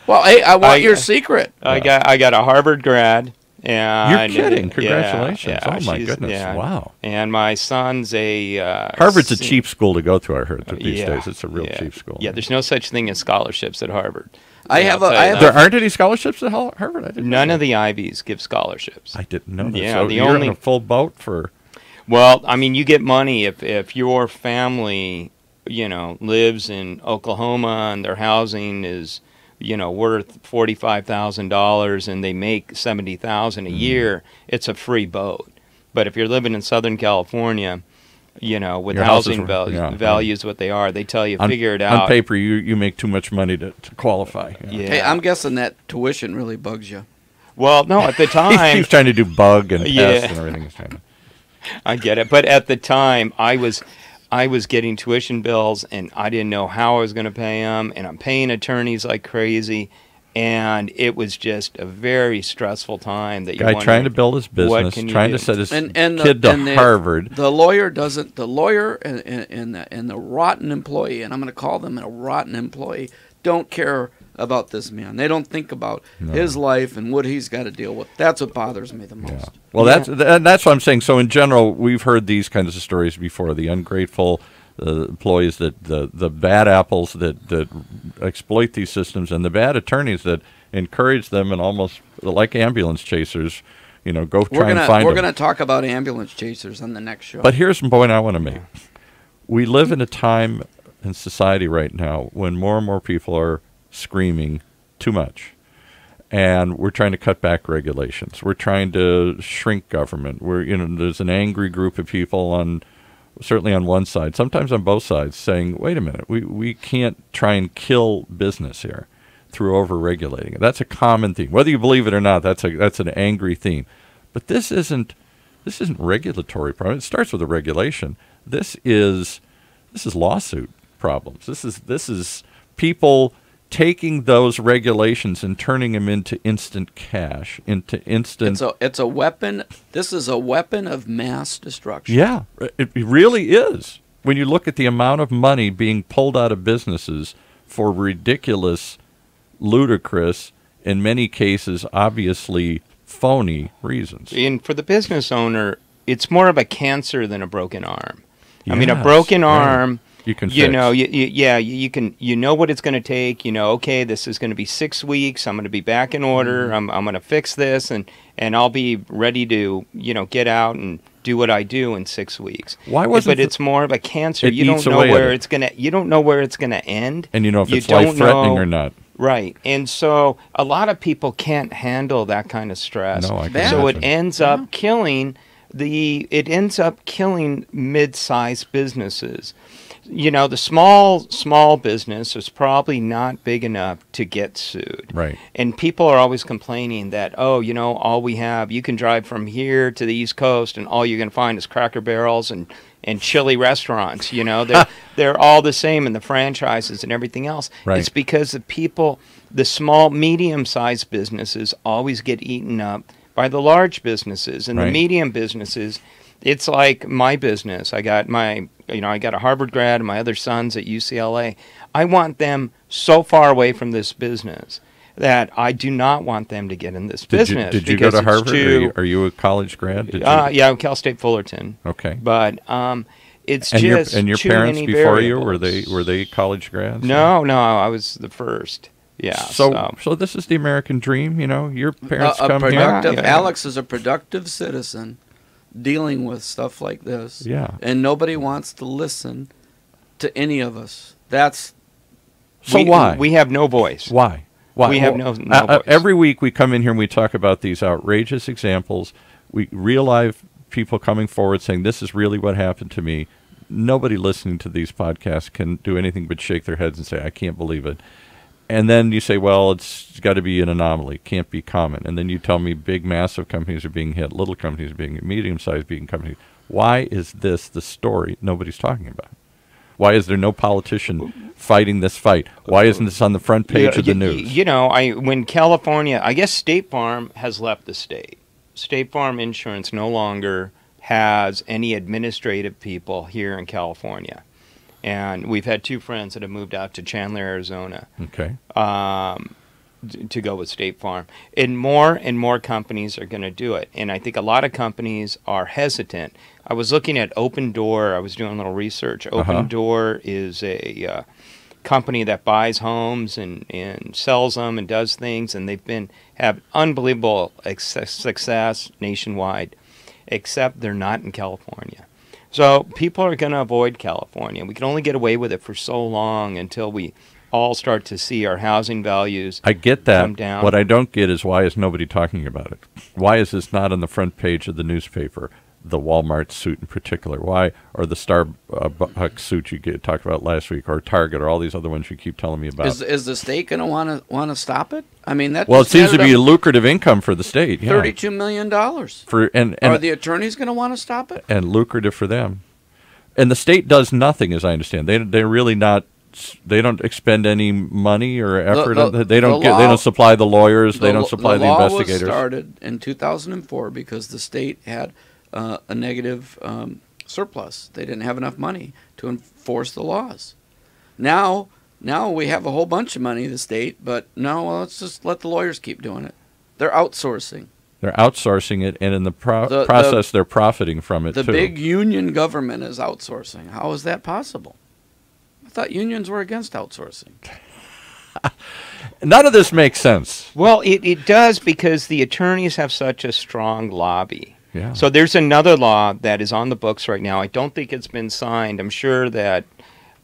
Well, hey, I want your secret. I got a Harvard grad. And you're kidding! Congratulations! Yeah, oh my goodness! Yeah. Wow! And my son's a Harvard's a cheap school to go to. I heard these days it's a real cheap school. Yeah, there's no such thing as scholarships at Harvard. I Yeah, have I'll a. tell I you have There that. aren't any scholarships at Harvard? I didn't None know of the Ivies give scholarships. that. I didn't know that. Yeah, So the you're only- in a full boat for... Well, I mean, you get money if your family, lives in Oklahoma and their housing is, worth $45,000 and they make $70,000 a year. It's a free boat. But if you're living in Southern California, with Your house is- housing yeah, values what they are, they tell you figure it On out. paper, you make too much money to qualify. Yeah. Hey, I'm guessing that tuition really bugs you. Well, no, at the time, He's trying to do bug and Yeah. test and everything. He's trying to... I get it. But at the time, I was getting tuition bills, and I didn't know how I was going to pay them, and I'm paying attorneys like crazy, and it was just a very stressful time. That Guy trying to build his business, can you trying do? to set his And kid the, to and the, Harvard. The lawyer doesn't. The lawyer and the rotten employee, and I'm going to call them a rotten employee, don't care about this man. They don't think about his life and what he's got to deal with. That's what bothers me the most. Yeah. Well, that's what I'm saying. So in general, we've heard these kinds of stories before. The ungrateful employees, the bad apples that exploit these systems, and the bad attorneys that encourage them and almost like ambulance chasers, go try and find We're them. going to talk about ambulance chasers on the next show. But here's the point I want to make. We live in a time in society right now when more and more people are screaming too much. And we're trying to cut back regulations. We're trying to shrink government. There's an angry group of people certainly on one side, sometimes on both sides, saying, wait a minute, we can't try and kill business here through over-regulating it. That's a common theme. Whether you believe it or not, that's an angry theme. But this isn't regulatory problem. It starts with a regulation. This is lawsuit problems. This is people taking those regulations and turning them into instant cash, into instant... It's a weapon. This is a weapon of mass destruction. Yeah, it really is. When you look at the amount of money being pulled out of businesses for ridiculous, ludicrous, in many cases, obviously phony reasons. And for the business owner, it's more of a cancer than a broken arm. I mean, a Yes, broken right. arm... You can you fix. know, you can, what it's going to take. Okay, this is going to be 6 weeks. I'm going to be back in order. I'm going to fix this, and I'll be ready to, get out and do what I do in 6 weeks. Why wasn't But it's more of a cancer. It You don't eats know away at where it. it's going to. You don't know where it's going to end. And you know if You it's don't life-threatening know- or not. Right, and so a lot of people can't handle that kind of stress. No, I can So it imagine. ends up killing mid-sized businesses. The small business is probably not big enough to get sued. Right. And people are always complaining that, all we have, you can drive from here to the East Coast and all you're going to find is Cracker Barrels and chili restaurants. They're all the same in the franchises and everything else. Right. It's because the small, medium-sized businesses always get eaten up by the large businesses. And Right. the medium businesses, it's like my business. I got a Harvard grad and my other son's at UCLA. I want them so far away from this business that I do not want them to get in this business. Did you go to Harvard? Are you a college grad? Did you? Yeah, Cal State Fullerton. Okay. But it's And just your too parents many before you variables. were they college grads? No, I was the first. Yeah. So this is the American dream, Your parents come here. Productive. Yeah. Alex is a productive citizen dealing with stuff like this. Yeah. And nobody wants to listen to any of us. That's So why? We have no voice. Why? We have no voice. Every week we come in here and we talk about these outrageous examples. We real life people coming forward saying this is really what happened to me. Nobody listening to these podcasts can do anything but shake their heads and say, I can't believe it. And then you say, well, it's got to be an anomaly. Can't be common. And then you tell me big, massive companies are being hit, little companies are being hit, medium-sized being companies. Why is this the story nobody's talking about? Why is there no politician fighting this fight? Why isn't this on the front page of the news? When California, I guess State Farm has left the state. State Farm Insurance no longer has any administrative people here in California. And we've had two friends that have moved out to Chandler, Arizona, Okay. to go with State Farm. And more companies are going to do it. And I think a lot of companies are hesitant. I was looking at Open Door. I was doing a little research. Open Door is a company that buys homes and sells them and does things, and they've have unbelievable success nationwide, except they're not in California. So people are going to avoid California. We can only get away with it for so long until we all start to see our housing values I get that. come down. What I don't get is why is nobody talking about it? Why is this not on the front page of the newspaper? The Walmart suit in particular. Why? Or the Starbucks suit you talked about last week, or Target, or all these other ones you keep telling me about. Is the state going to want to stop it? I mean, that Well, it seems to be a lucrative income for the state. Yeah. $32 million. Are the attorneys going to want to stop it? And lucrative for them. And the state does nothing, as I understand. They're really not. They don't expend any money or effort. They don't supply the lawyers. They don't supply the investigators. The law was started in 2004 because the state had a negative surplus. They didn't have enough money to enforce the laws. Now we have a whole bunch of money, the state, but no, well, let's just let the lawyers keep doing it. They're outsourcing. They're outsourcing it, and in the process, they're profiting from it, too. The big union government is outsourcing. How is that possible? I thought unions were against outsourcing. None of this makes sense. Well, it does, because the attorneys have such a strong lobby. Yeah. So there's another law that is on the books right now. I don't think it's been signed. I'm sure that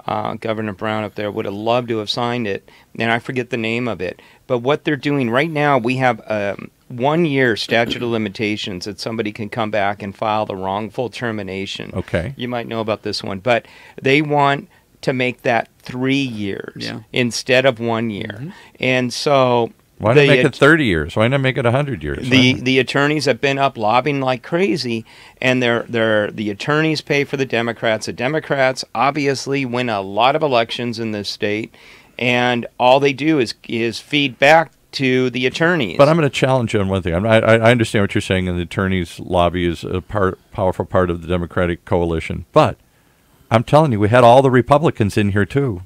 Governor Brown up there would have loved to have signed it, and I forget the name of it. But what they're doing right now, we have 1 year statute of limitations that somebody can come back and file the wrongful termination. Okay. You might know about this one, but they want to make that 3 years instead of 1 year. Mm-hmm. And so why not make it 30 years? Why not make it 100 years? The attorneys have been up lobbying like crazy, and the attorneys pay for the Democrats. The Democrats obviously win a lot of elections in this state, and all they do is feed back to the attorneys. But I'm going to challenge you on one thing. I understand what you're saying, and the attorneys' lobby is a powerful part of the Democratic coalition. But I'm telling you, we had all the Republicans in here, too.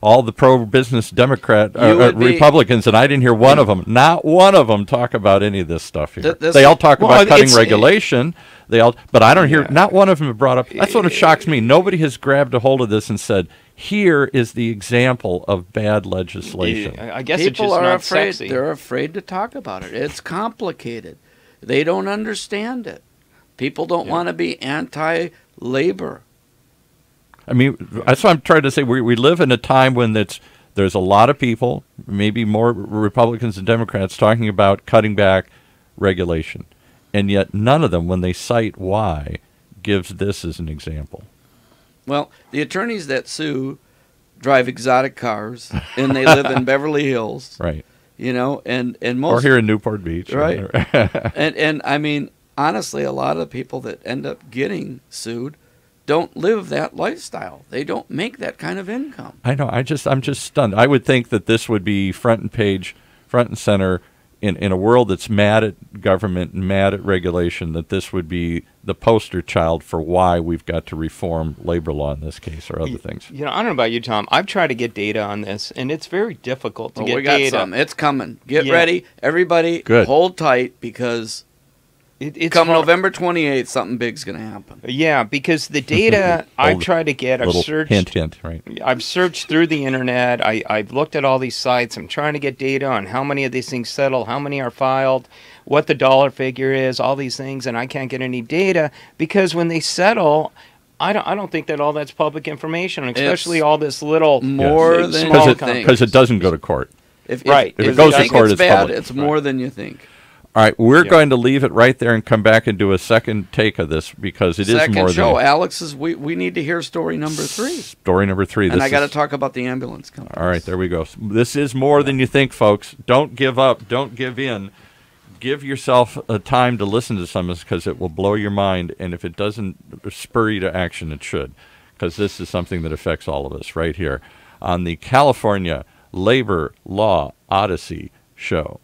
All the pro-business Republicans, and I didn't hear one of them, not one of them, talk about any of this stuff here. They all talk about cutting regulation. But I don't hear, not one of them have brought up. That's what shocks me. Nobody has grabbed a hold of this and said, here is the example of bad legislation. I guess people it's just are not afraid. sexy. They're afraid to talk about it. It's complicated. They don't understand it. People don't want to be anti-labor. I mean, that's what I'm trying to say. We live in a time when there's a lot of people, maybe more Republicans and Democrats, talking about cutting back regulation. And yet none of them, when they cite why, gives this as an example. Well, the attorneys that sue drive exotic cars, and they live in Beverly Hills. Right. You know, and most... Or here in Newport Beach. Right. and I mean, honestly, a lot of the people that end up getting sued don't live that lifestyle. They don't make that kind of income. I know. I'm just stunned. I would think that this would be front and center in a world that's mad at government and mad at regulation, that this would be the poster child for why we've got to reform labor law in this case or other things. You know, I don't know about you, Tom. I've tried to get data on this, and it's very difficult to get we got data. some. It's coming. Get ready. Everybody hold tight, because come November 28th, something big's going to happen. Yeah, because the data I've tried to get, I've searched. Hint, right? I've searched through the internet. I've looked at all these sites. I'm trying to get data on how many of these things settle, how many are filed, what the dollar figure is, all these things, and I can't get any data because when they settle, I don't think that all that's public information, especially all this little more than small you think, because it doesn't go to court. If it goes to court, it's bad. public. It's more than you think. All right, we're going to leave it right there and come back and do a second take of this because it is more Second than... show. Alex, we need to hear story number 3. Story number 3. And I got to talk about the ambulance company. All right, there we go. This is more than you think, folks. Don't give up. Don't give in. Give yourself a time to listen to some of this because it will blow your mind. And if it doesn't spur you to action, it should, because this is something that affects all of us right here on the California Labor Law Odyssey show.